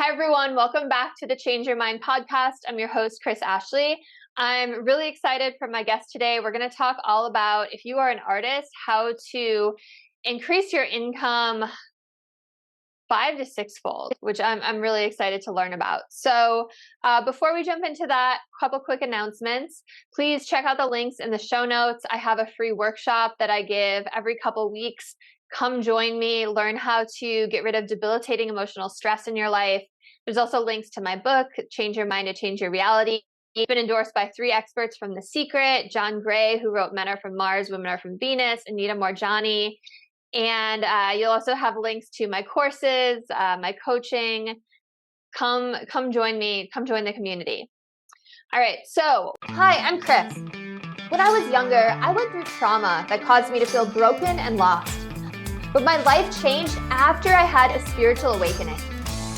Hi, everyone. Welcome back to the Change Your Mind podcast. I'm your host, Kris Ashley. I'm really excited for my guest today. We're going to talk all about, if you are an artist, how to increase your income 5 to 6-fold, which I'm really excited to learn about. So before we jump into that, a couple quick announcements. Please check out the links in the show notes. I have a free workshop that I give every couple weeks. Come join me, learn how to get rid of debilitating emotional stress in your life. There's also links to my book, Change Your Mind to Change Your Reality. It's been endorsed by 3 experts from The Secret, John Gray, who wrote Men Are From Mars, Women Are From Venus, Anita Moorjani. And you'll also have links to my courses, my coaching. Come join me, come join the community. All right, so hi, I'm Kris. When I was younger, I went through trauma that caused me to feel broken and lost. But my life changed after I had a spiritual awakening.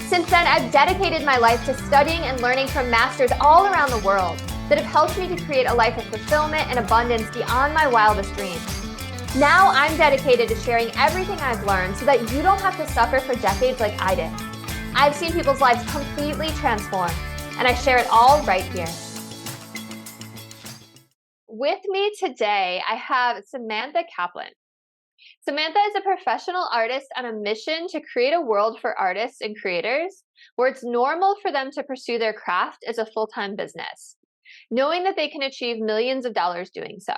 Since then, I've dedicated my life to studying and learning from masters all around the world that have helped me to create a life of fulfillment and abundance beyond my wildest dreams. Now I'm dedicated to sharing everything I've learned so that you don't have to suffer for decades like I did. I've seen people's lives completely transform, and I share it all right here. With me today, I have Samantha Kaplan. Samantha is a professional artist on a mission to create a world for artists and creators where it's normal for them to pursue their craft as a full-time business, knowing that they can achieve millions of dollars doing so.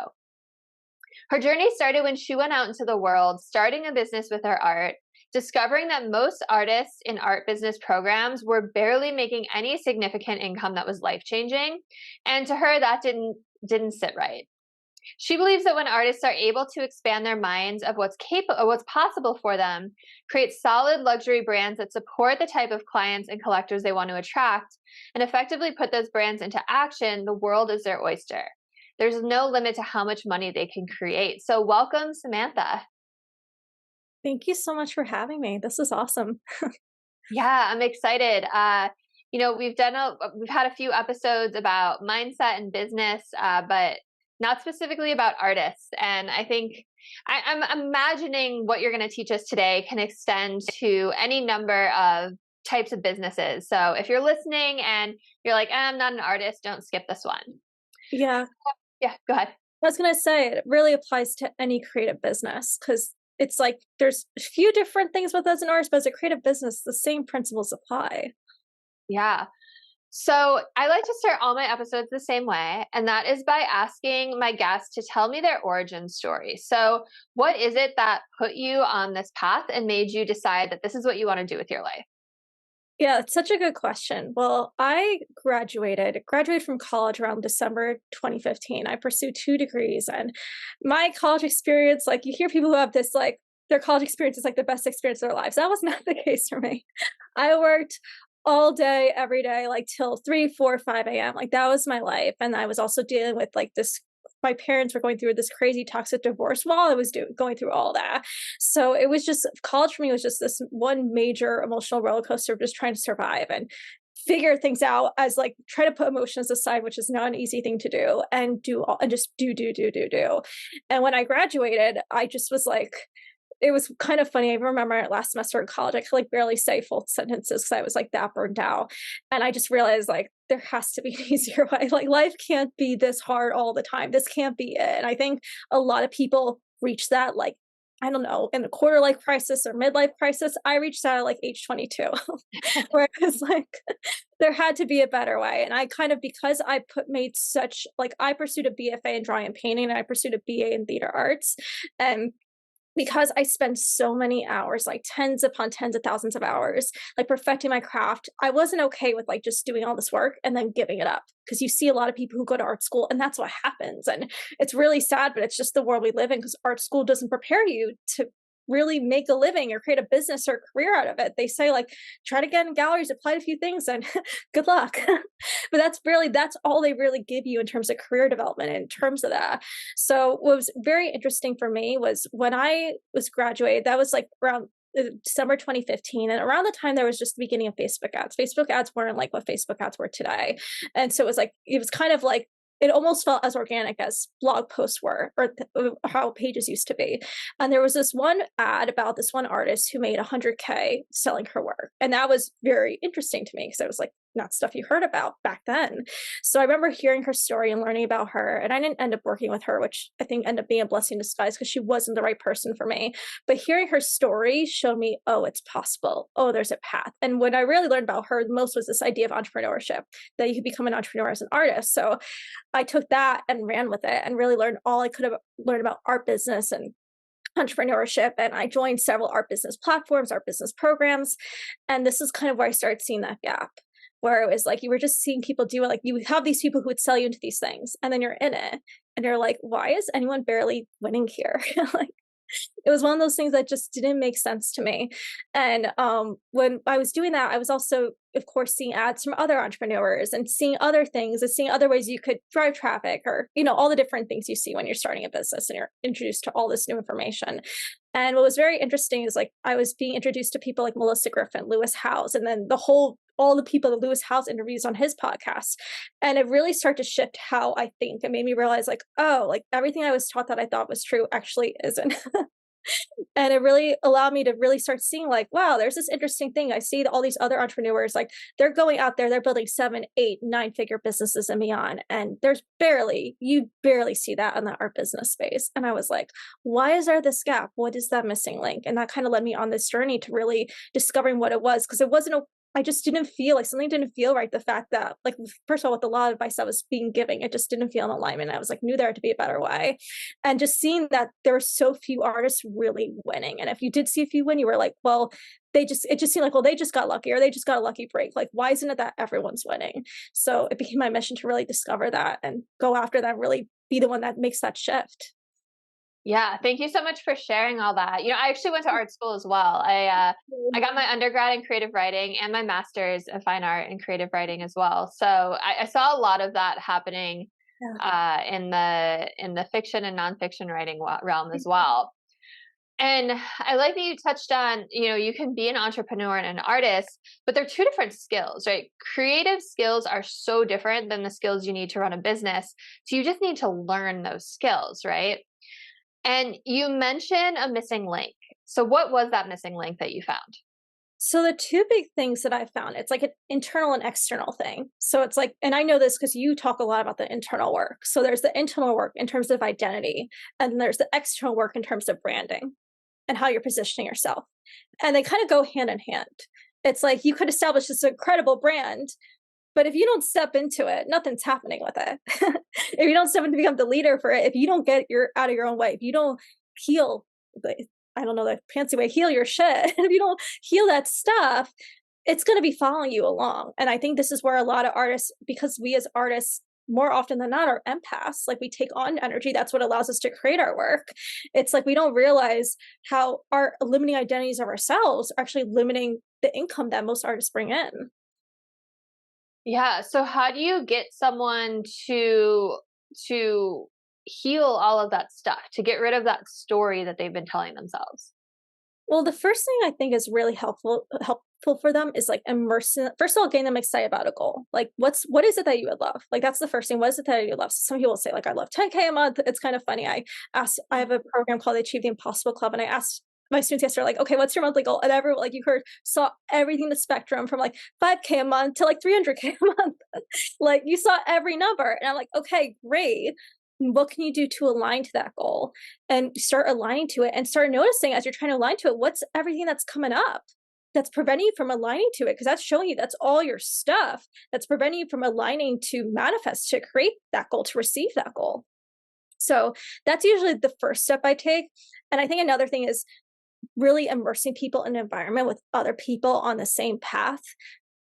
Her journey started when she went out into the world, starting a business with her art, discovering that most artists in art business programs were barely making any significant income that was life-changing, and to her that didn't sit right. She believes that when artists are able to expand their minds of what's possible for them, create solid luxury brands that support the type of clients and collectors they want to attract, and effectively put those brands into action, the world is their oyster. There's no limit to how much money they can create. So welcome, Samantha. Thank you so much for having me. This is awesome. Yeah, I'm excited. We've had a few episodes about mindset and business, but not specifically about artists. And I think I'm imagining what you're going to teach us today can extend to any number of types of businesses. So if you're listening and you're like, I'm not an artist, don't skip this one. Yeah, Yeah, go ahead. I was going to say it really applies to any creative business because it's like there's a few different things with as an artist, but as a creative business, the same principles apply. Yeah. So I like to start all my episodes the same way, and that is by asking my guests to tell me their origin story. So what is it that put you on this path and made you decide that this is what you want to do with your life? Yeah, it's such a good question. Well, I graduated from college around December 2015. I pursued 2 degrees, and my college experience, like you hear people who have this like their college experience is like the best experience of their lives. That was not the case for me. I worked all day, every day, like till 3, 4, 5 a.m. Like that was my life. And I was also dealing with like this. My parents were going through this crazy toxic divorce while I was going through all that. So it was just college for me was just this one major emotional roller coaster of just trying to survive and figure things out as like try to put emotions aside, which is not an easy thing to do, and do all and just do. And when I graduated, I just was like, it was kind of funny. I remember last semester in college, I could like barely say full sentences because I was like that burned out. And I just realized like there has to be an easier way. Like life can't be this hard all the time. This can't be it. And I think a lot of people reach that like, I don't know, in the quarter life crisis or midlife crisis. I reached that at like age 22, where it was like there had to be a better way. And I kind of, because I made such like I pursued a BFA in drawing and painting and I pursued a BA in theater arts. And because I spent so many hours, like tens upon tens of thousands of hours, like perfecting my craft, I wasn't okay with like just doing all this work and then giving it up. Because you see a lot of people who go to art school and that's what happens. And it's really sad, but it's just the world we live in because art school doesn't prepare you to really make a living or create a business or a career out of it. They say like, try to get in galleries, apply to a few things and good luck. But that's all they really give you in terms of career development in terms of that. So what was very interesting for me was when I was graduated, that was like around December 2015. And around the time there was just the beginning of Facebook ads. Facebook ads weren't like what Facebook ads were today. And so it was kind of like it almost felt as organic as blog posts were, or how pages used to be. And there was this one ad about this one artist who made 100K selling her work. And that was very interesting to me because it was like not stuff you heard about back then. So I remember hearing her story and learning about her. And I didn't end up working with her, which I think ended up being a blessing in disguise because she wasn't the right person for me. But hearing her story showed me, oh, it's possible. Oh, there's a path. And what I really learned about her the most was this idea of entrepreneurship, that you could become an entrepreneur as an artist. So I took that and ran with it and really learned all I could have learned about art business and entrepreneurship. And I joined several art business platforms, art business programs. And this is kind of where I started seeing that gap, where it was like you were just seeing people do it. Like you have these people who would sell you into these things, and then you're in it and you're like, why is anyone barely winning here? Like, it was one of those things that just didn't make sense to me. And when I was doing that, I was also, of course, seeing ads from other entrepreneurs and seeing other things and seeing other ways you could drive traffic, or, you know, all the different things you see when you're starting a business and you're introduced to all this new information. And what was very interesting is like I was being introduced to people like Melissa Griffin, Lewis Howes, and then all the people that Lewis Howes interviews on his podcast. And it really started to shift how I think. It made me realize like, oh, like everything I was taught that I thought was true actually isn't. And it really allowed me to really start seeing like, wow, there's this interesting thing. I see that all these other entrepreneurs, like they're going out there, they're building 7, 8, 9-figure businesses and beyond. And you barely see that in the art business space. And I was like, why is there this gap? What is that missing link? And that kind of led me on this journey to really discovering what it was. Because it wasn't I just didn't feel like something didn't feel right. The fact that, like, first of all, with the law of advice I was being given, it just didn't feel in alignment. I was like, knew there had to be a better way. And just seeing that there were so few artists really winning. And if you did see a few win, you were like, well, it just seemed like, well, they just got lucky, or they just got a lucky break. Like, why isn't it that everyone's winning? So it became my mission to really discover that and go after that, really be the one that makes that shift. Yeah, thank you so much for sharing all that. I actually went to art school as well. I got my undergrad in creative writing and my master's in fine art and creative writing as well. So I saw a lot of that happening in the fiction and nonfiction writing realm as well. And I like that you touched on, you can be an entrepreneur and an artist, but they're two different skills, right? Creative skills are so different than the skills you need to run a business. So you just need to learn those skills, right? And you mentioned a missing link. So what was that missing link that you found? So the two big things that I found, it's like an internal and external thing. So it's like, and I know this because you talk a lot about the internal work. So there's the internal work in terms of identity, and there's the external work in terms of branding and how you're positioning yourself. And they kind of go hand in hand. It's like you could establish this incredible brand, but if you don't step into it, nothing's happening with it. If you don't step in to become the leader for it, if you don't get out of your own way, if you don't heal, I don't know the fancy way, heal your shit. If you don't heal that stuff, it's going to be following you along. And I think this is where a lot of artists, because we as artists, more often than not, are empaths. Like we take on energy. That's what allows us to create our work. It's like we don't realize how our limiting identities of ourselves are actually limiting the income that most artists bring in. Yeah. So how do you get someone to heal all of that stuff, to get rid of that story that they've been telling themselves? Well, the first thing I think is really helpful for them is like immersing. First of all, getting them excited about a goal. Like, what is it that you would love? Like, that's the first thing. What is it that you love? Some people say like, I love 10K a month. It's kind of funny. I have a program called the Achieve the Impossible Club, and I asked my students yesterday, like, okay, what's your monthly goal? And everyone, like you heard, saw everything, the spectrum from like 5K a month to like 300K a month. Like you saw every number. And I'm like, okay, great. What can you do to align to that goal and start aligning to it, and start noticing as you're trying to align to it, what's everything that's coming up that's preventing you from aligning to it? Because that's showing you that's all your stuff that's preventing you from aligning to manifest, to create that goal, to receive that goal. So that's usually the first step I take. And I think another thing is really immersing people in an environment with other people on the same path,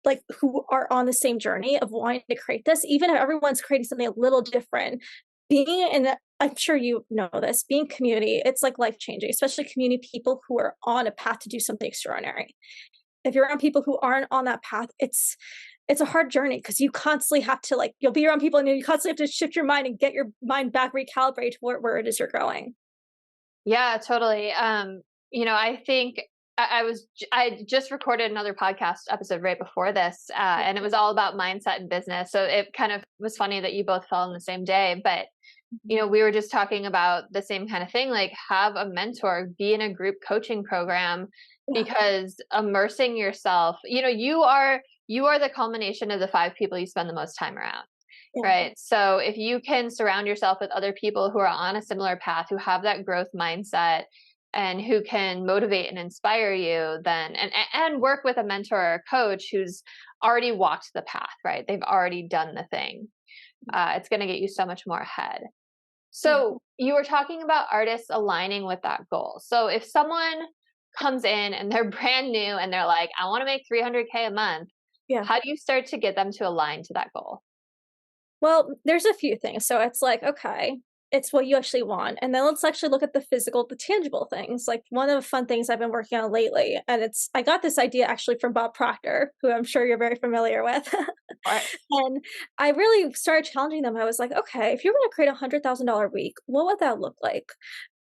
like who are on the same journey of wanting to create this, even if everyone's creating something a little different. Being in, I'm sure you know this, being community, it's like life changing, especially community people who are on a path to do something extraordinary. If you're around people who aren't on that path, it's a hard journey, because you constantly have to, like, you'll be around people and you constantly have to shift your mind and get your mind back recalibrated to where it is you're going. Yeah, totally. I think I just recorded another podcast episode right before this, and it was all about mindset and business. So it kind of was funny that you both fell on the same day, but we were just talking about the same kind of thing, like have a mentor, be in a group coaching program, Yeah. because immersing yourself, you are the culmination of the 5 people you spend the most time around. Yeah. Right. So if you can surround yourself with other people who are on a similar path, who have that growth mindset and who can motivate and inspire you, then and work with a mentor or a coach who's already walked the path, right? They've already done the thing. It's going to get you so much more ahead. Yeah. So you were talking about artists aligning with that goal. So if someone comes in and they're brand new and they're like, I want to make 300K a month, Yeah. how do you start to get them to align to that goal? Well, there's a few things. So it's like, okay, it's what you actually want. And then let's actually look at the physical, the tangible things. Like one of the fun things I've been working on lately, and I got this idea actually from Bob Proctor, who I'm sure you're very familiar with. Right. And I really started challenging them. I was like, okay, if you're going to create $100,000 week, what would that look like?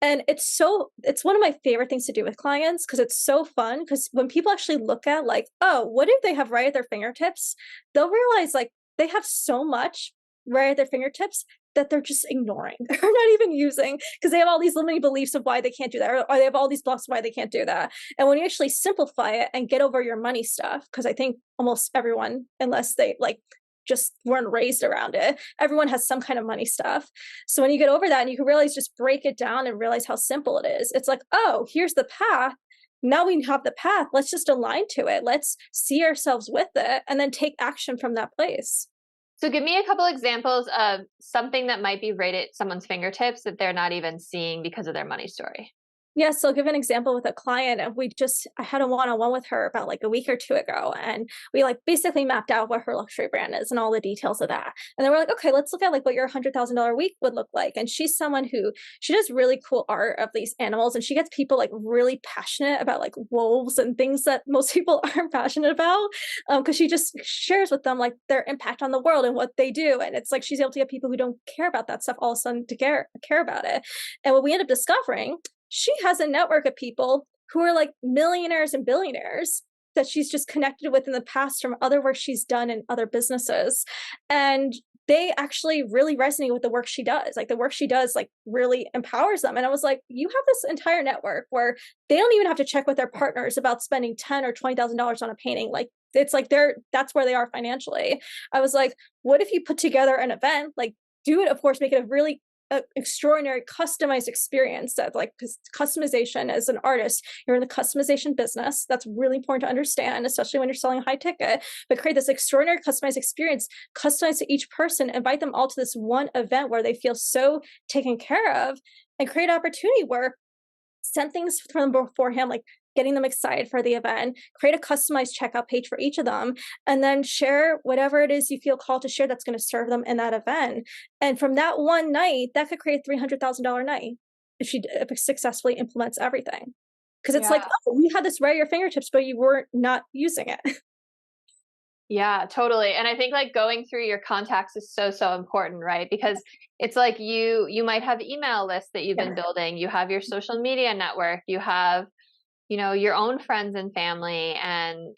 And it's one of my favorite things to do with clients because it's so fun. Because when people actually look at like, oh, what do they have right at their fingertips? They'll realize like they have so much right at their fingertips that they're just ignoring or not even using because they have all these limiting beliefs of why they can't do that, or they have all these blocks why they can't do that. And when you actually simplify it and get over your money stuff, because I think almost everyone, unless they like just weren't raised around it, everyone has some kind of money stuff. So when you get over that and you can realize, just break it down and realize how simple it is. It's like, oh, here's the path. Now we have the path. Let's just align to it. Let's see ourselves with it and then take action from that place. So give me a couple examples of something that might be right at someone's fingertips that they're not even seeing because of their money story. Yeah, so I'll give an example with a client. And I had a one-on-one with her about like a week or two ago. And we like basically mapped out what her luxury brand is and all the details of that. And then we're like, okay, let's look at like what your $100,000 week would look like. And she's someone who, she does really cool art of these animals. And she gets people like really passionate about like wolves and things that most people aren't passionate about. Cause she just shares with them like their impact on the world and what they do. And it's like, she's able to get people who don't care about that stuff all of a sudden to care about it. And what we end up discovering, she has a network of people who are like millionaires and billionaires that she's just connected with in the past from other work she's done in other businesses. And they actually really resonate with the work she does. Like the work she does like really empowers them. And I was like, you have this entire network where they don't even have to check with their partners about spending $10,000 or $20,000 on a painting. Like it's like that's where they are financially. I was like, what if you put together an event, like do it, of course, make it a really extraordinary customized experience that like, because customization as an artist, you're in the customization business. That's really important to understand, especially when you're selling high ticket, but create this extraordinary customized experience, customized to each person, invite them all to this one event where they feel so taken care of, and create opportunity where send things for them beforehand, like getting them excited for the event, create a customized checkout page for each of them, and then share whatever it is you feel called to share that's going to serve them in that event. And from that one night, that could create a $300,000 night if it successfully implements everything. Because it's like, Yeah. oh, you had this right at your fingertips, but you were not using it. Yeah, totally. And I think like going through your contacts is so, so important, right? Because it's like you might have email lists that you've been Yeah. building, you have your social media network, you have, your own friends and family, and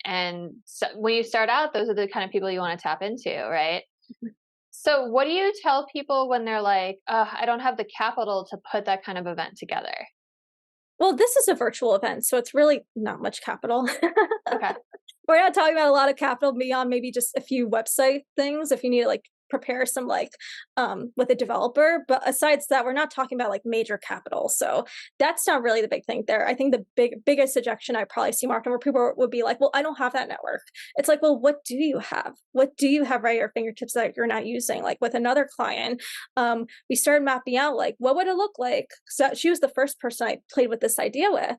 so when you start out, those are the kind of people you want to tap into, right? So what do you tell people when they're like, I don't have the capital to put that kind of event together? Well, this is a virtual event, so it's really not much capital. Okay. We're not talking about a lot of capital beyond maybe just a few website things if you need to like prepare some like with a developer, but aside that, we're not talking about like major capital, so that's not really the big thing there. I think the biggest objection I probably see market where people would be like, well, I don't have that network. It's like, well, what do you have right at your fingertips that you're not using? Like with another client, we started mapping out like what would it look like, so she was the first person I played with this idea with.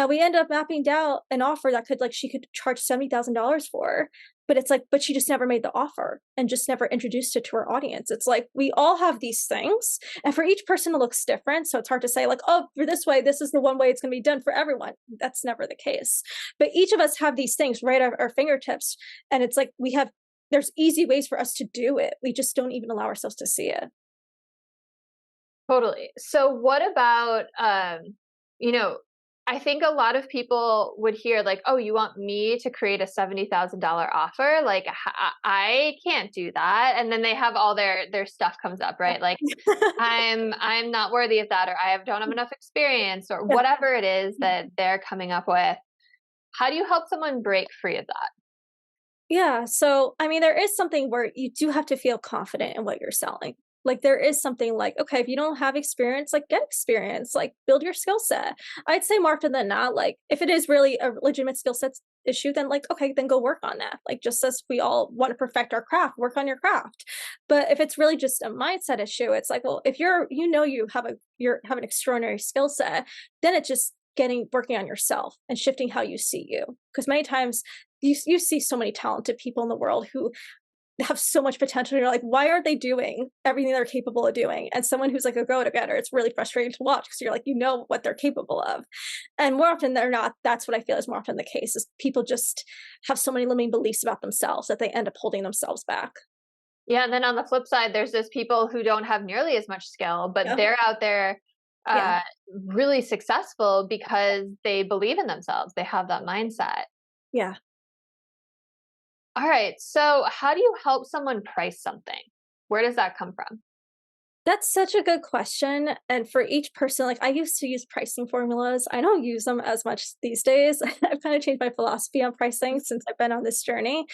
We ended up mapping out an offer that she could charge $70,000 for. But it's like, but she just never made the offer and just never introduced it to her audience. It's like, we all have these things, and for each person it looks different. So it's hard to say like, oh, for this way, this is the one way it's going to be done for everyone. That's never the case. But each of us have these things right at our fingertips. And it's like, there's easy ways for us to do it. We just don't even allow ourselves to see it. Totally. So what about, you know, I think a lot of people would hear like, "Oh, you want me to create a $70,000 offer? Like, I can't do that." And then they have all their stuff comes up, right? Like, I'm not worthy of that, or don't have enough experience, or Yeah. whatever it is that they're coming up with. How do you help someone break free of that? Yeah. So, I mean, there is something where you do have to feel confident in what you're selling. Like, there is something like, okay, if you don't have experience, like, get experience, like, build your skill set. I'd say more often than not, like, if it is really a legitimate skill set issue, then, like, okay, then go work on that. Like, just as we all want to perfect our craft, work on your craft. But if it's really just a mindset issue, it's like, well, if you have an extraordinary skill set, then it's just working on yourself and shifting how you see you. Because many times you see so many talented people in the world who have so much potential. And you're like, why aren't they doing everything they're capable of doing? And someone who's like a go-getter, it's really frustrating to watch because you're like, you know what they're capable of. And more often than not, that's what I feel is more often the case is people just have so many limiting beliefs about themselves that they end up holding themselves back. Yeah, and then on the flip side, there's those people who don't have nearly as much skill, but Yeah. they're out there Yeah. uh, really successful because they believe in themselves. They have that mindset. Yeah. All right. So, how do you help someone price something? Where does that come from? That's such a good question. And for each person, like I used to use pricing formulas. I don't use them as much these days. I've kind of changed my philosophy on pricing since I've been on this journey.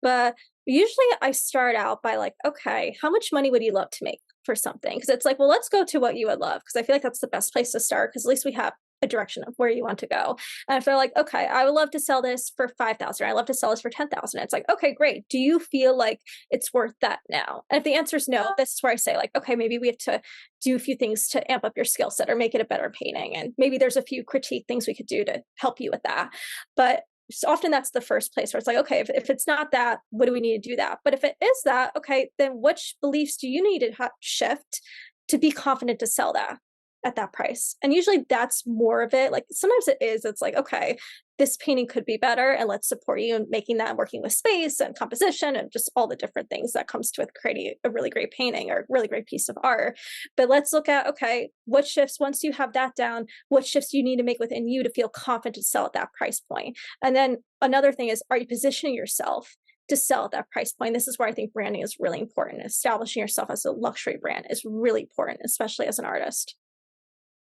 But usually I start out by like, okay, how much money would you love to make for something? Because it's like, well, let's go to what you would love. Because I feel like that's the best place to start. Because at least we have a direction of where you want to go. And if they're like, okay, I would love to sell this for 5,000. I love to sell this for 10,000. It's like, okay, great. Do you feel like it's worth that now? And if the answer is no, this is where I say like, okay, maybe we have to do a few things to amp up your skill set or make it a better painting. And maybe there's a few critique things we could do to help you with that. But so often that's the first place where it's like, okay, if it's not that, what do we need to do that? But if it is that, okay, then which beliefs do you need to shift to be confident to sell that at that price? And usually that's more of it. Like sometimes it's like, okay, this painting could be better and let's support you in making that, working with space and composition and just all the different things that comes with creating a really great painting or a really great piece of art. But let's look at, okay, what shifts, once you have that down, what shifts do you need to make within you to feel confident to sell at that price point? And then another thing is, are you positioning yourself to sell at that price point? This is where I think branding is really important. Establishing yourself as a luxury brand is really important, especially as an artist.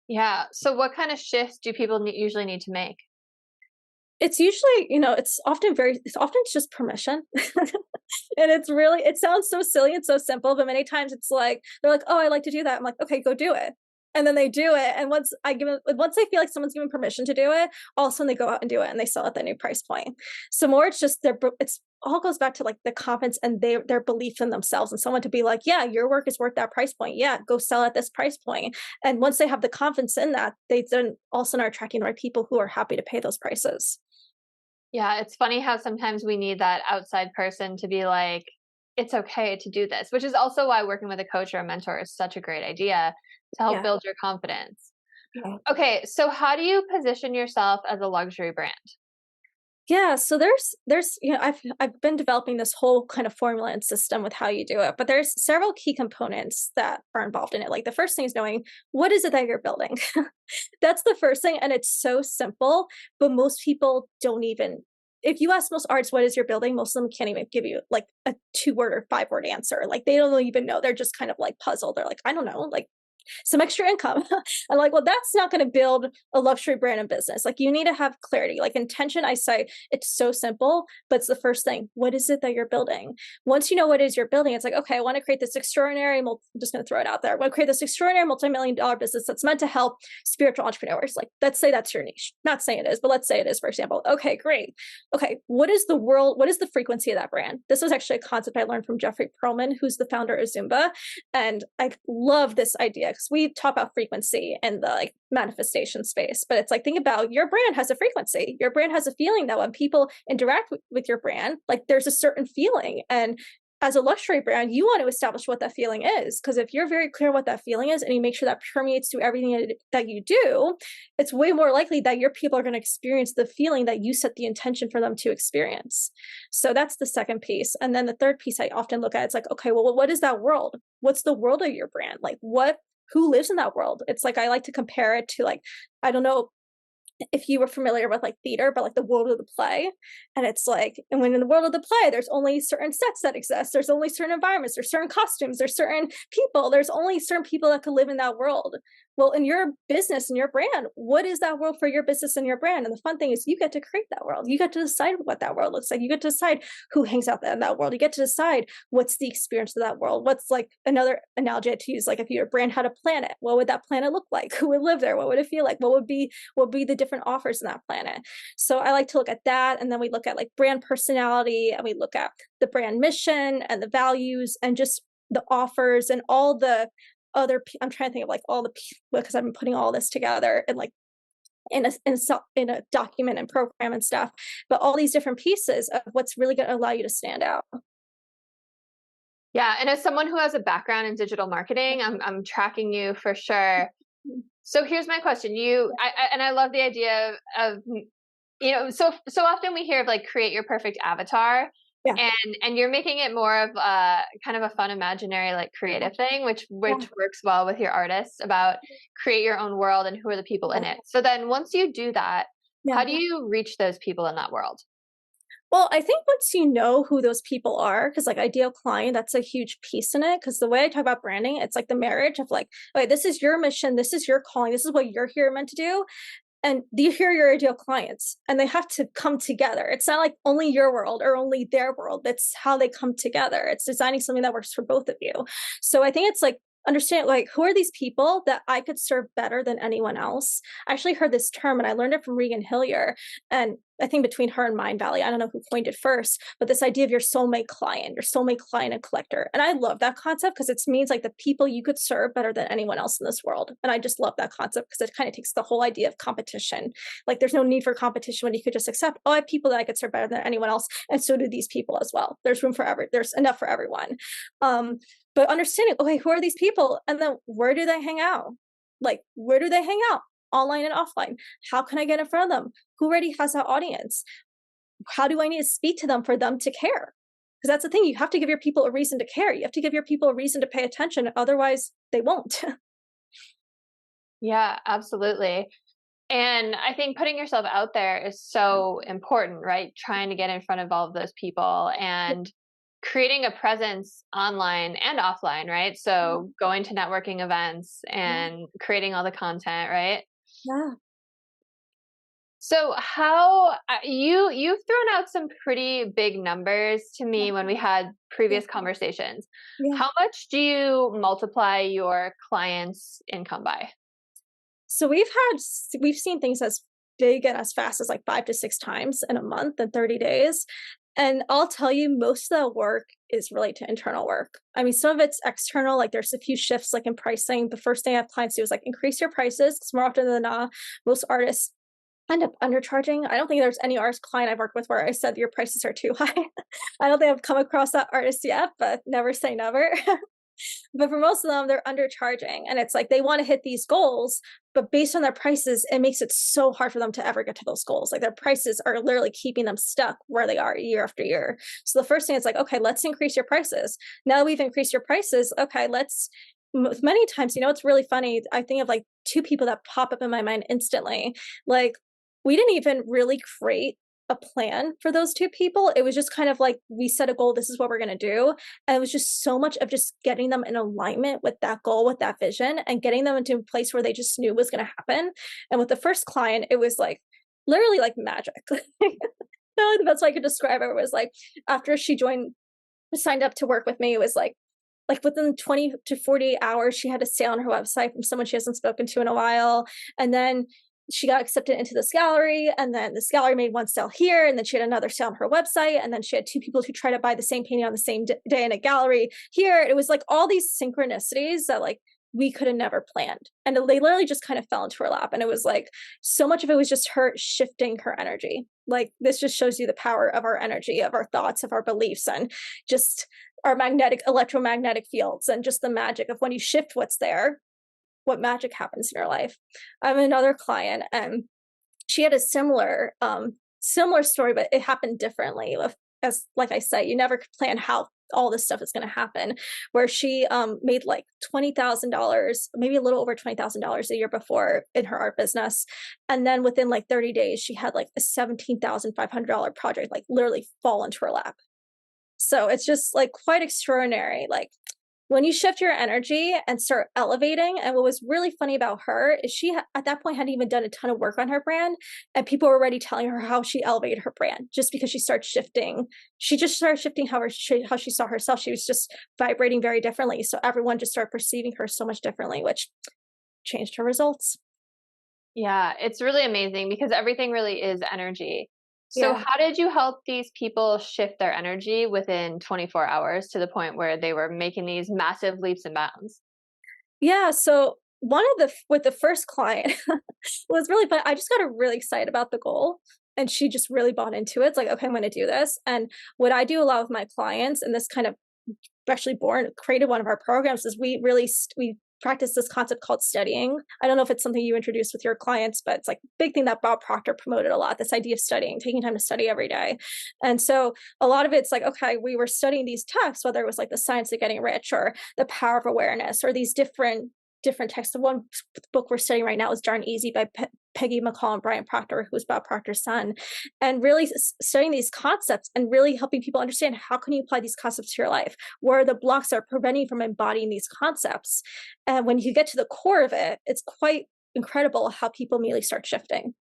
Yeah. So, what kind of shifts do people usually need to make? It's usually, it's often just permission. And it sounds so silly and so simple, but many times it's like, they're like, oh, I like to do that. I'm like, okay, go do it. And then they do it. And once they feel like someone's given permission to do it, all of a sudden they go out and do it and they sell at the new price point. So more it's just it's all goes back to like the confidence and their belief in themselves and someone to be like, yeah, your work is worth that price point. Yeah, go sell at this price point. And once they have the confidence in that, they then also are attracting the right people who are happy to pay those prices. Yeah, it's funny how sometimes we need that outside person to be like, it's okay to do this, which is also why working with a coach or a mentor is such a great idea to help Yeah. build your confidence. Yeah. Okay, so how do you position yourself as a luxury brand? Yeah, so I've been developing this whole kind of formula and system with how you do it, but there's several key components that are involved in it. Like the first thing is knowing what is it that you're building. That's the first thing, and it's so simple, but most people don't even. If you ask most artists what is your building, most of them can't even give you like a 2-word or 5-word answer. Like they don't even know. They're just kind of like puzzled. They're like, I don't know. Like some extra income. I'm like, well, that's not going to build a luxury brand and business. Like you need to have clarity. Like intention, I say it's so simple, but it's the first thing. What is it that you're building? Once you know what it is you're building, it's like, okay, I want to create this extraordinary, I'm just going to throw it out there. I want to create this extraordinary multi-million-dollar business that's meant to help spiritual entrepreneurs. Like, let's say that's your niche. Not saying it is, but let's say it is, for example. Okay, great. Okay, what is the frequency of that brand? This was actually a concept I learned from Jeffrey Perlman, who's the founder of Zumba. And I love this idea because we talk about frequency in the like manifestation space, but it's like, think about your brand has a frequency. Your brand has a feeling that when people interact with your brand, like there's a certain feeling. And as a luxury brand, you want to establish what that feeling is. Because if you're very clear what that feeling is and you make sure that permeates through everything that you do, it's way more likely that your people are going to experience the feeling that you set the intention for them to experience. So that's the second piece. And then the third piece I often look at, it's like, okay, well, what is that world? What's the world of your brand? Like who lives in that world? It's like, I like to compare it to like, I don't know, if you were familiar with like theater, but like the world of the play. And it's like, and when in the world of the play, there's only certain sets that exist. There's only certain environments, there's certain costumes, there's certain people, there's only certain people that could live in that world. Well, in your business and your brand, what is that world for your business and your brand? And the fun thing is you get to create that world. You get to decide what that world looks like. You get to decide who hangs out in that world. You get to decide what's the experience of that world. What's like another analogy I to use, like if your brand had a planet, what would that planet look like? Who would live there? What would it feel like? What would be the different offers in that planet? So I like to look at that. And then we look at like brand personality, and we look at the brand mission and the values and just the offers and all the I'm trying to think of like all the because I've been putting all this together and like in a document and program and stuff, but all these different pieces of what's really going to allow you to stand out. Yeah, and as someone who has a background in digital marketing, I'm tracking you for sure. So here's my question. I love the idea of so often we hear of like create your perfect avatar, Yeah, and you're making it more of a kind of a fun imaginary like creative thing, which yeah, works well with your artists about create your own world and who are the people in it. So then once you do that, yeah. how do you reach those people in that world? Well, I think once you know who those people are, because like ideal client, that's a huge piece in it. Because the way I talk about branding, it's like the marriage of like, okay, this is your mission, this is your calling, this is what you're here meant to do. And here are your ideal clients, and they have to come together. It's not like only your world or only their world. That's how they come together. It's designing something that works for both of you. So I think it's like understand like who are these people that I could serve better than anyone else. I actually heard this term and I learned it from Regan Hillier, and I think between her and Mind Valley, I don't know who coined it first, but this idea of your soulmate client and collector. And I love that concept because it means like the people you could serve better than anyone else in this world. And I just love that concept because it kind of takes the whole idea of competition. Like there's no need for competition when you could just accept, oh, I have people that I could serve better than anyone else. And so do these people as well. There's enough for everyone. But understanding, okay, who are these people? And then where do they hang out? Like, where do they hang out? Online and offline. How can I get in front of them? Who already has that audience? How do I need to speak to them for them to care? Because that's the thing. You have to give your people a reason to care. You have to give your people a reason to pay attention. Otherwise, they won't. Yeah, absolutely. And I think putting yourself out there is so important, right? Trying to get in front of all of those people and creating a presence online and offline, right? So going to networking events Yeah. and creating all the content, right? Yeah. So how you've thrown out some pretty big numbers to me when we had Yeah. previous conversations. Yeah. How much do you multiply your clients' income by? So we've seen things as big and as fast as like 5 to 6 times in a month in 30 days. And I'll tell you, most of the work is related to internal work. I mean, some of it's external, like there's a few shifts like in pricing. The first thing I have clients do is like increase your prices because more often than not, most artists end up undercharging. I don't think there's any artist client I've worked with where I said your prices are too high. I don't think I've come across that artist yet, but never say never. But for most of them, they're undercharging. And it's like they want to hit these goals, but based on their prices, it makes it so hard for them to ever get to those goals. Like their prices are literally keeping them stuck where they are year after year. So the first thing is like, okay, let's increase your prices. Now that we've increased your prices, okay, many times, it's really funny. I think of like two people that pop up in my mind instantly. Like we didn't even really create a plan for those two people. It was just kind of like we set a goal, this is what we're going to do. And it was just so much of just getting them in alignment with that goal, with that vision, and getting them into a place where they just knew was going to happen. And with the first client, it was like literally like magic. No, the best way I could describe it was like after she signed up to work with me, it was like within 20 to 48 hours, she had a sale on her website from someone she hasn't spoken to in a while. And then she got accepted into this gallery, and then this gallery made one sale here, and then she had another sale on her website, and then she had two people who tried to buy the same painting on the same day in a gallery here. It was like all these synchronicities that like we could have never planned, and they literally just kind of fell into her lap. And it was like so much of it was just her shifting her energy. Like this just shows you the power of our energy, of our thoughts, of our beliefs, and just our electromagnetic fields, and just the magic of when you shift what's there, what magic happens in your life. I have another client, and she had a similar story, but it happened differently. As like I said, you never could plan how all this stuff is going to happen, where she made like $20,000, maybe a little over $20,000 a year before in her art business. And then within like 30 days, she had like a $17,500 project like literally fall into her lap. So it's just like quite extraordinary. Like when you shift your energy and start elevating, and what was really funny about her is at that point hadn't even done a ton of work on her brand, and people were already telling her how she elevated her brand just because she started shifting. She just started shifting how she saw herself. She was just vibrating very differently. So everyone just started perceiving her so much differently, which changed her results. Yeah, it's really amazing because everything really is energy. So Yeah. how did you help these people shift their energy within 24 hours to the point where they were making these massive leaps and bounds? Yeah, so one of with the first client was really fun. I just got her really excited about the goal, and she just really bought into it. It's like, okay, I'm going to do this. And what I do a lot with my clients, and this kind of actually created one of our programs, is we practice this concept called studying. I don't know if it's something you introduce with your clients, but it's like a big thing that Bob Proctor promoted a lot, this idea of studying, taking time to study every day. And so a lot of it's like, okay, we were studying these texts, whether it was like The Science of Getting Rich or The Power of Awareness, or these different texts. The one book we're studying right now is Darn Easy by Peggy McCall and Brian Proctor, who's Bob Proctor's son, and really studying these concepts and really helping people understand how can you apply these concepts to your life, where the blocks are preventing you from embodying these concepts. And when you get to the core of it, it's quite incredible how people immediately start shifting.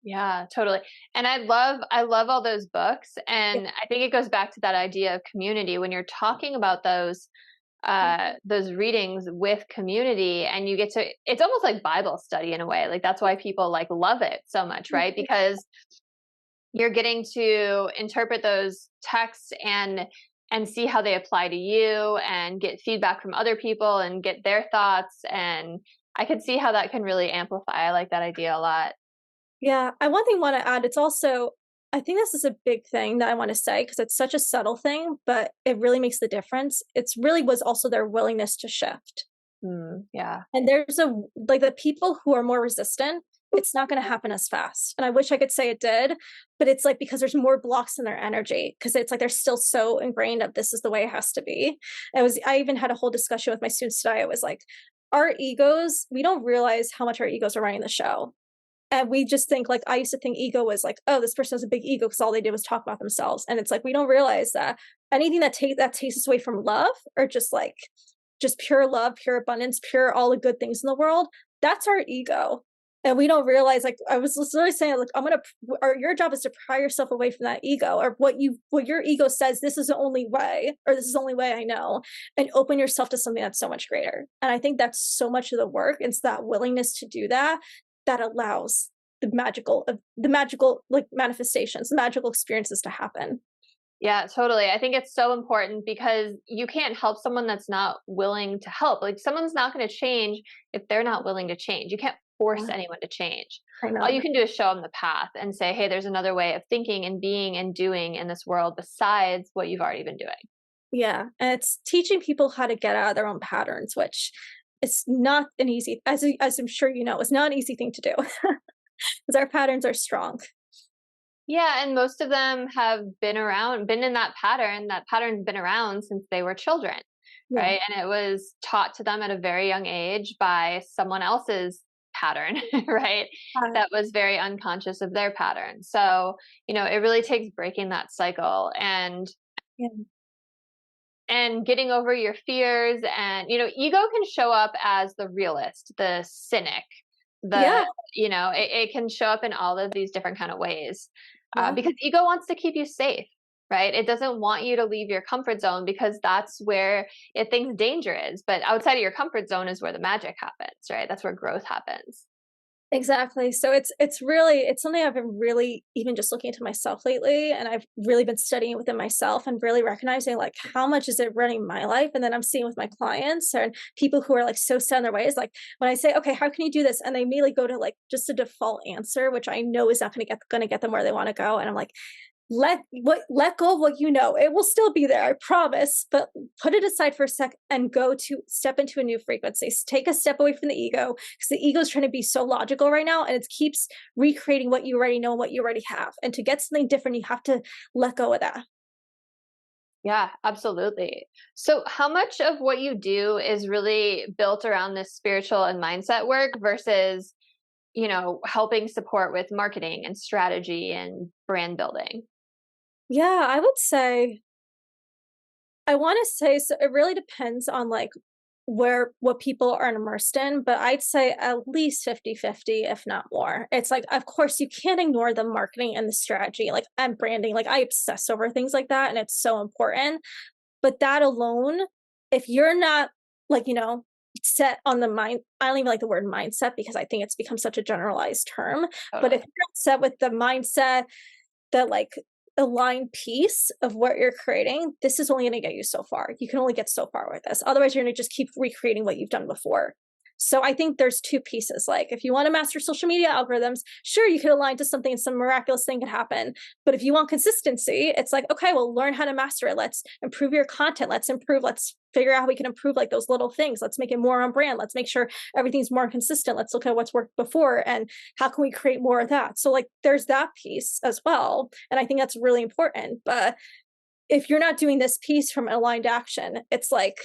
Yeah, totally. And I love all those books, Yeah. and I think it goes back to that idea of community when you're talking about those readings with community, and you get to, it's almost like Bible study in a way. Like that's why people like love it so much, right? Because you're getting to interpret those texts and see how they apply to you and get feedback from other people and get their thoughts, and I could see how that can really amplify. I like that idea a lot. Yeah, I one thing want to add, it's also, I think this is a big thing that I want to say because it's such a subtle thing, but it really makes the difference. It's really was also their willingness to shift. Yeah. And there's like the people who are more resistant, it's not going to happen as fast. And I wish I could say it did, but it's like because there's more blocks in their energy because it's like they're still so ingrained of this is the way it has to be. I even had a whole discussion with my students today. I was like, our egos, we don't realize how much our egos are running the show. And we just think like I used to think ego was like, oh, this person has a big ego because all they did was talk about themselves. And it's like we don't realize that anything that takes us away from love, or just pure love, pure abundance, pure all the good things in the world, that's our ego. And we don't realize, like I was literally saying, like or your job is to pry yourself away from that ego, or what your ego says, this is the only way, or this is the only way I know, and open yourself to something that's so much greater. And I think that's so much of the work. It's that willingness to do that that allows the magical like manifestations, the magical experiences to happen. Yeah, totally. I think it's so important because you can't help someone that's not willing to help. Like someone's not going to change if they're not willing to change. You can't force Yeah, anyone to change. I All you know. can do is show them the path and say, hey, there's another way of thinking and being and doing in this world besides what you've already been doing. Yeah, and it's teaching people how to get out of their own patterns, which is not an easy, as I'm sure you know, it's not an easy thing to do because our patterns are strong. Yeah, and most of them have been in that pattern. That pattern's been around since they were children, Yeah. right? And it was taught to them at a very young age by someone else's pattern, right? Uh, That was very unconscious of their pattern. So, it really takes breaking that cycle yeah. and getting over your fears. And ego can show up as the realist, the cynic, the Yeah. it can show up in all of these different kind of ways, Yeah. because ego wants to keep you safe, right? It doesn't want you to leave your comfort zone because that's where it thinks danger is. But outside of your comfort zone is where the magic happens, right? That's where growth happens. Exactly. So it's something I've been really even just looking into myself lately, and I've really been studying within myself and really recognizing like how much is it running my life, and then I'm seeing with my clients and people who are like so set in their ways. Like when I say, okay, how can you do this, and they immediately go to like just a default answer, which I know is not going to get them where they want to go, and I'm like, let go of what you know. It will still be there, I promise, but put it aside for a sec and go to step into a new frequency. Take a step away from the ego, because the ego is trying to be so logical right now, and it keeps recreating what you already know and what you already have. And to get something different, you have to let go of that. Yeah, absolutely. So, how much of what you do is really built around this spiritual and mindset work versus, helping support with marketing and strategy and brand building? Yeah, I would say I wanna say so it really depends on, like, what people are immersed in, but I'd say at least 50-50, if not more. It's like, of course, you can't ignore the marketing and the strategy, like, and branding, like, I obsess over things like that, and it's so important, but that alone, if you're not, like, set on the mind I don't even like the word mindset because I think it's become such a generalized term, but if Totally. you're not set with the mindset, that like aligned piece of what you're creating, this is only going to get you so far. You can only get so far with this. Otherwise, you're going to just keep recreating what you've done before. So I think there's two pieces. Like if you want to master social media algorithms, sure, you could align to something and some miraculous thing could happen. But if you want consistency, it's like, okay, well, learn how to master it. Let's improve your content. Let's figure out how we can improve like those little things. Let's make it more on brand. Let's make sure everything's more consistent. Let's look at what's worked before and how can we create more of that. So like there's that piece as well. And I think that's really important. But if you're not doing this piece from aligned action, it's like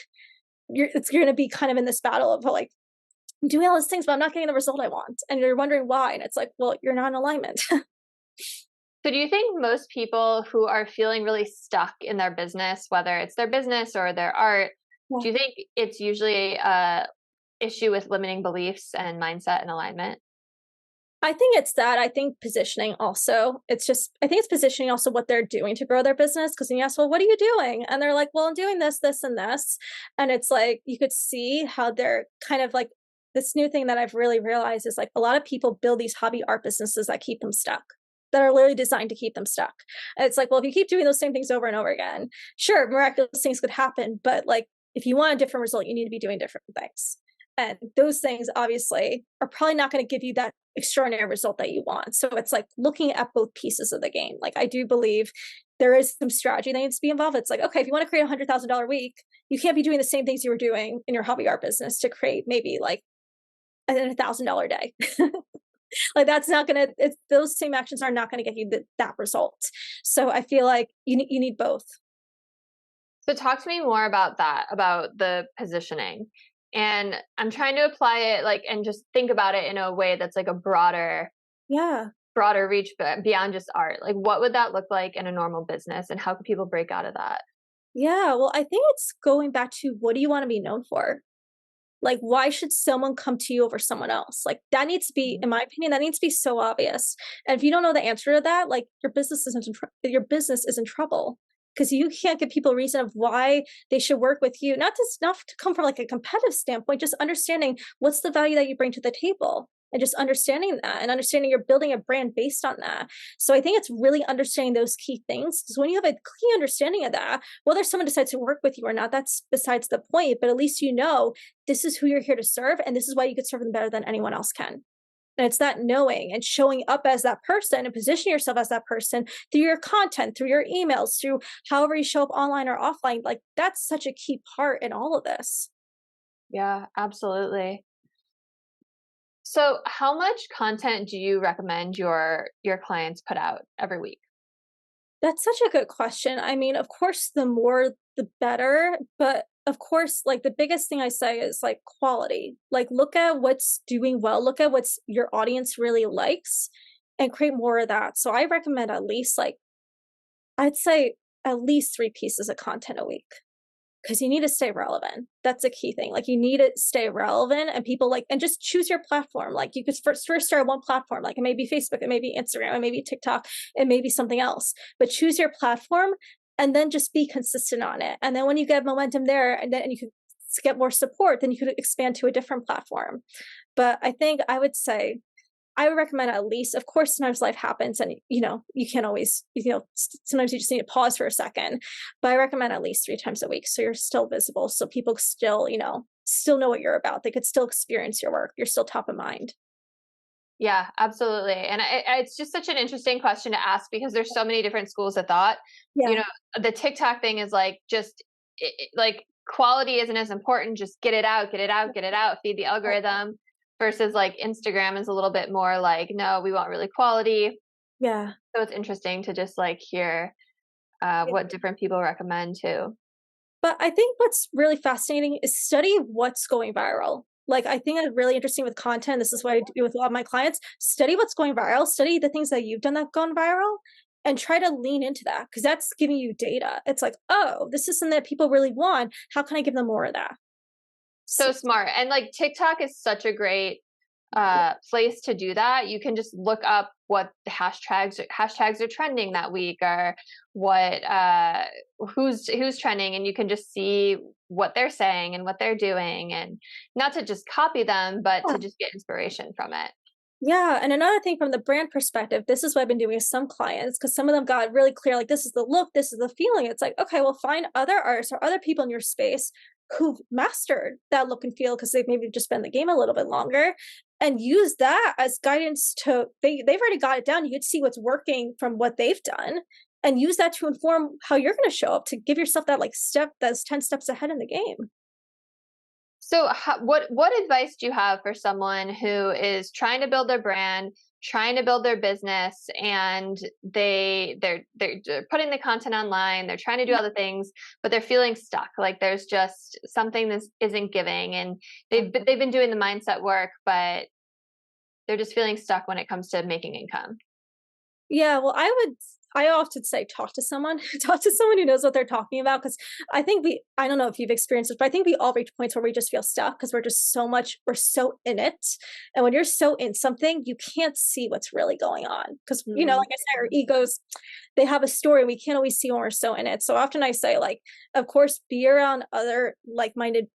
it's going to be kind of in this battle of like, I'm doing all these things, but I'm not getting the result I want. And you're wondering why. And it's like, well, you're not in alignment. So, do you think most people who are feeling really stuck in their business, whether it's their business or their art, Yeah. do you think it's usually a issue with limiting beliefs and mindset and alignment? I think it's that. I think positioning also. I think it's positioning also what they're doing to grow their business. Cause then you ask, well, what are you doing? And they're like, well, I'm doing this, this, and this. And it's like, you could see how they're kind of like this new thing that I've really realized is like a lot of people build these hobby art businesses that keep them stuck, that are literally designed to keep them stuck. And it's like, well, if you keep doing those same things over and over again, sure, miraculous things could happen. But like, if you want a different result, you need to be doing different things. And those things obviously are probably not going to give you that extraordinary result that you want. So it's like looking at both pieces of the game. Like I do believe there is some strategy that needs to be involved. It's like, okay, if you want to create $100,000 week, you can't be doing the same things you were doing in your hobby art business to create maybe like $1,000 day. Like that's not gonna. It's those same actions are not going to get you that result. So I feel like you need both. So, talk to me more about that, about the positioning. And I'm trying to apply it like and just think about it in a way that's like a Yeah. broader reach but beyond just art. Like what would that look like in a normal business and how could people break out of that? Yeah. Well, I think it's going back to what do you want to be known for? Like, why should someone come to you over someone else? Like, that needs to be, Mhm. in my opinion, that needs to be so obvious. And if you don't know the answer to that, like, your business is in trouble because you can't give people a reason of why they should work with you. Not to come from like a competitive standpoint, just understanding what's the value that you bring to the table. And just understanding that and understanding you're building a brand based on that. So I think it's really understanding those key things. Because when you have a clear understanding of that, whether someone decides to work with you or not, that's besides the point. But at least you know this is who you're here to serve, and this is why you could serve them better than anyone else can. And it's that knowing and showing up as that person and position yourself as that person through your content, through your emails, through however you show up online or offline. Like that's such a key part in all of this. Yeah, absolutely. So, how much content do you recommend your clients put out every week? That's such a good question. I mean, of course, the more the better, but of course, like the biggest thing I say is like quality. Like look at what's doing well, look at what's your audience really likes and create more of that. So I recommend at least like I'd say at least 3 pieces of content a week because you need to stay relevant. That's a key thing. Like you need to stay relevant and people like and just choose your platform. Like you could first start one platform. Like it may be Facebook, it may be Instagram, it may be TikTok, it may be something else. But choose your platform and then just be consistent on it. And then when you get momentum there and you can get more support, then you could expand to a different platform. But I think I would say I would recommend at least, of course, sometimes life happens and, you can't always, sometimes you just need to pause for a second, but I recommend at least 3 times a week. So you're still visible. So people still, still know what you're about. They could still experience your work. You're still top of mind. Yeah, absolutely. And it's just such an interesting question to ask because there's so many different schools of thought. You Yeah. know, the TikTok thing is like just like quality isn't as important. Just get it out, get it out, get it out, feed the algorithm versus like Instagram is a little bit more like, no, we want really quality. Yeah. So it's interesting to just like hear. what different people recommend too. But I think what's really fascinating is study what's going viral. Like, I think it's really interesting with content. This is what I do with a lot of my clients. Study what's going viral, study the things that you've done that gone viral, and try to lean into that because that's giving you data. It's like, oh, this is something that people really want. How can I give them more of that? So So, smart. And like TikTok is such a great place to do that. You can just look up what the hashtags are trending that week, or what who's trending, and you can just see what they're saying and what they're doing, and not to just copy them, but yeah. to just get inspiration from it. Yeah, and another thing from the brand perspective, this is what I've been doing with some clients because some of them got really clear, like this is the look, this is the feeling. It's like, okay, well, find other artists or other people in your space who've mastered that look and feel because they've maybe just been in the game a little bit longer and use that as guidance to they've already got it down. You could see what's working from what they've done and use that to inform how you're going to show up to give yourself that like step that's 10 steps ahead in the game. So, what advice do you have for someone who is trying to build their brand, trying to build their business, and they're putting the content online, they're trying to do other things, but they're feeling stuck. Like there's just something that isn't giving, and they've been doing the mindset work, but they're just feeling stuck when it comes to making income. Yeah, well, I often say talk to someone, talk to someone who knows what they're talking about. Because I don't know if you've experienced this, but I think we all reach points where we just feel stuck because we're so in it. And when you're so in something, you can't see what's really going on. Because, Mm. like I said, our egos, they have a story. We can't always see when we're so in it. So often I say, like, of course, be around other like-minded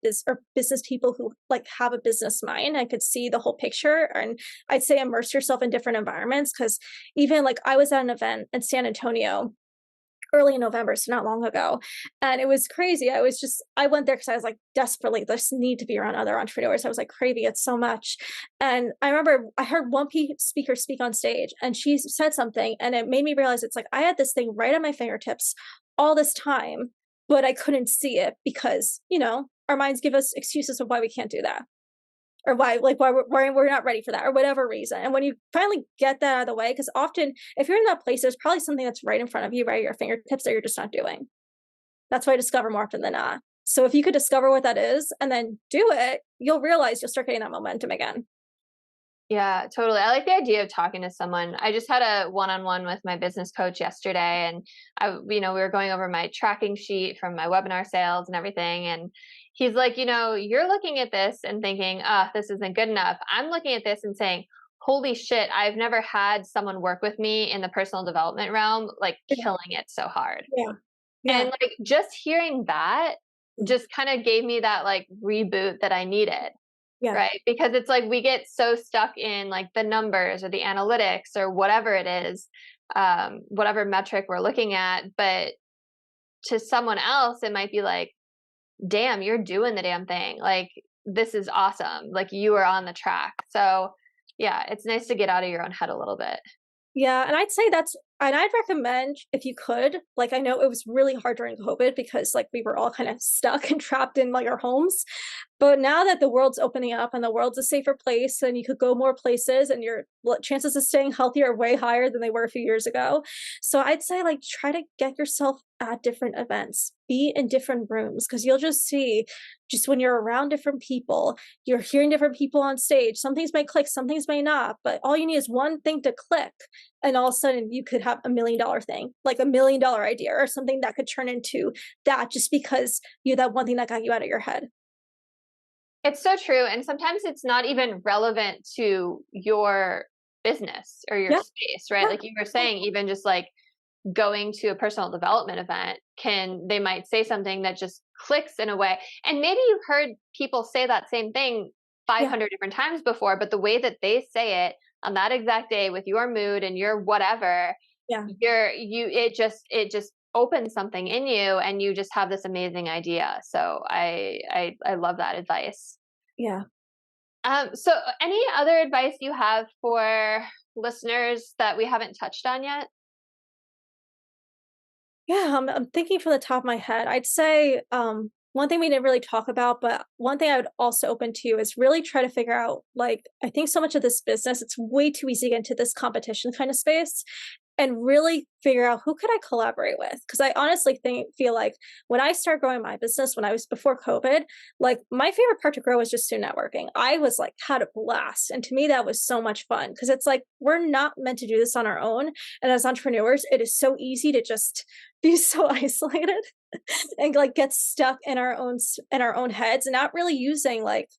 business people who like have a business mind and could see the whole picture. And I'd say immerse yourself in different environments because even like I was at an event in San Antonio early in November, so not long ago. And it was crazy. I went there because I was like desperately, just need to be around other entrepreneurs. I was like craving it so much. And I remember I heard one speaker speak on stage and she said something and it made me realize it's like I had this thing right at my fingertips all this time, but I couldn't see it because, our minds give us excuses of why we can't do that or why we're not ready for that or whatever reason. And when you finally get that out of the way, because often if you're in that place, there's probably something that's right in front of you, right at your fingertips that you're just not doing. That's what I discover more often than not. So if you could discover what that is and then do it, you'll realize you'll start getting that momentum again. Yeah, totally. I like the idea of talking to someone. I just had a one-on-one with my business coach yesterday, and we were going over my tracking sheet from my webinar sales and everything. And he's like, you're looking at this and thinking, this isn't good enough. I'm looking at this and saying, holy shit, I've never had someone work with me in the personal development realm, like Yeah. killing it so hard. Yeah. And Yeah. like just hearing that Mm. just kind of gave me that like reboot that I needed. Yeah. Right, because it's like we get so stuck in like the numbers or the analytics or whatever it is, whatever metric we're looking at. But to someone else, it might be like, damn, you're doing the damn thing. Like, this is awesome. Like, you are on the track. So, yeah, it's nice to get out of your own head a little bit. Yeah, and I'd recommend if you could, like I know it was really hard during COVID because like we were all kind of stuck and trapped in like our homes. But now that the world's opening up and the world's a safer place and you could go more places and your chances of staying healthy are way higher than they were a few years ago. So I'd say like try to get yourself at different events, be in different rooms because you'll just see just when you're around different people, you're hearing different people on stage. Some things may click, some things may not, but all you need is one thing to click. And all of a sudden you could have $1 million thing, like $1 million idea or something that could turn into that just because you that one thing that got you out of your head. It's so true. And sometimes it's not even relevant to your business or your Yeah, space, right? yeah, Like you were yeah, saying, even just like going to a personal development event, they might say something that just clicks in a way, and maybe you've heard people say that same thing yeah, 500 different times before, but the way that they say it on that exact day with your mood and your whatever, yeah, it just opens something in you, and you just have this amazing idea. So I love that advice. yeah. So any other advice you have for listeners that we haven't touched on yet? Yeah, I'm thinking from the top of my head. I'd say one thing we didn't really talk about, but one thing I would also open to is really try to figure out like I think so much of this business, it's way too easy to get into this competition kind of space. and really figure out who could I collaborate with? Because I honestly feel like when I started growing my business, when I was before COVID, like my favorite part to grow was just through networking. I was like had a blast, and to me that was so much fun because it's like we're not meant to do this on our own. And as entrepreneurs, it is so easy to just be so isolated and like get stuck in our own heads and not really using like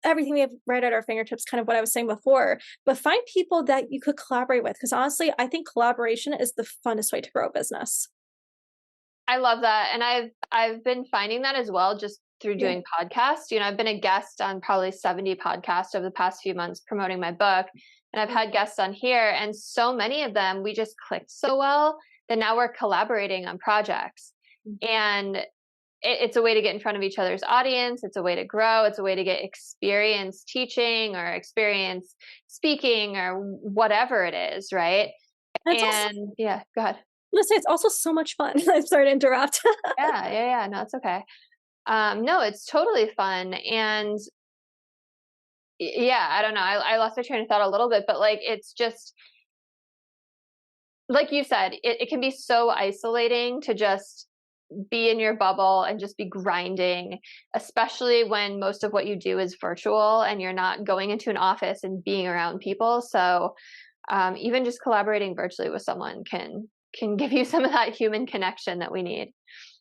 everything we have right at our fingertips, kind of what I was saying before, but find people that you could collaborate with. Cause honestly, I think collaboration is the funnest way to grow a business. I love that. And I've been finding that as well just through Yeah. doing podcasts. You know, I've been a guest on probably 70 podcasts over the past few months promoting my book. And I've had guests on here, and so many of them we just clicked so well that now we're collaborating on projects. And it's a way to get in front of each other's audience. It's a way to grow. It's a way to get experience teaching or experience speaking or whatever it is, right? And it's also, And yeah, go ahead. I'm gonna say it's also so much fun. I'm sorry to interrupt. Yeah. No, it's okay. No, it's totally fun. And yeah, I don't know. I lost my train of thought a little bit, but like, it's just, like you said, it can be so isolating to just be in your bubble and just be grinding, especially when most of what you do is virtual and you're not going into an office and being around people. So even just collaborating virtually with someone can give you some of that human connection that we need.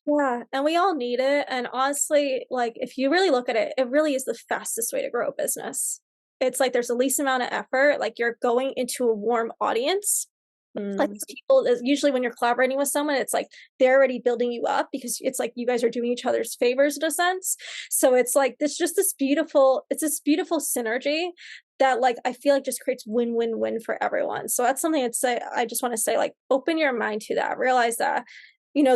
Yeah, and we all need it. And honestly, like if you really look at it, it really is the fastest way to grow a business. It's like there's the least amount of effort. Like you're going into a warm audience. Like Mm, these people is usually when you're collaborating with someone, it's like they're already building you up because it's like you guys are doing each other's favors in a sense. So it's like this beautiful synergy that like I feel like just creates win-win-win for everyone. So that's something I just want to say, like open your mind to that. Realize that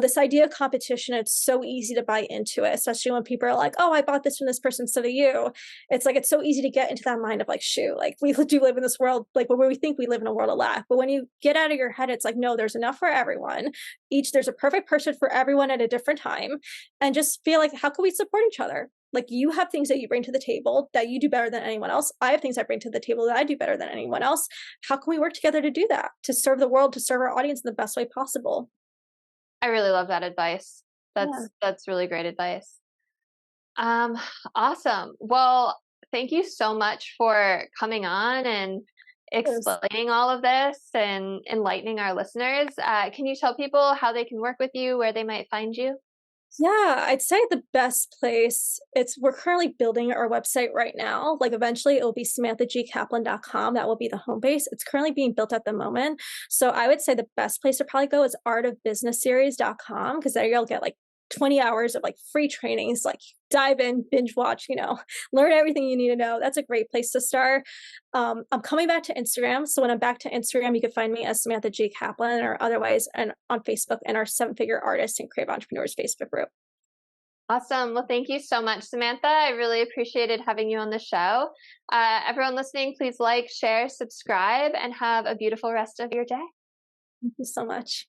this idea of competition, it's so easy to buy into it, especially when people are like, oh, I bought this from this person instead of you. It's like, it's so easy to get into that mind of like, shoot, like we do live in this world, like where we think we live in a world of lack. But when you get out of your head, it's like, no, there's enough for everyone. There's a perfect person for everyone at a different time. And just feel like, how can we support each other? Like you have things that you bring to the table that you do better than anyone else. I have things I bring to the table that I do better than anyone else. How can we work together to do that? To serve the world, to serve our audience in the best way possible. I really love that advice. Yeah. That's really great advice. Um, awesome. Well, thank you so much for coming on and explaining all of this and enlightening our listeners. Can you tell people how they can work with you, where they might find you? Yeah, I'd say the best place, we're currently building our website right now. Like eventually it will be samanthagkaplan.com. That will be the home base. It's currently being built at the moment. So I would say the best place to probably go is artofbusinessseries.com because there you'll get like 20 hours of like free trainings, like dive in, binge watch, learn everything you need to know. That's a great place to start. I'm coming back to Instagram. So when I'm back to Instagram, you can find me as Samantha G. Kaplan or otherwise and on Facebook and our 7-Figure Artists and Creative Entrepreneurs Facebook group. Awesome. Well, thank you so much, Samantha. I really appreciated having you on the show. Everyone listening, please like, share, subscribe, and have a beautiful rest of your day. Thank you so much.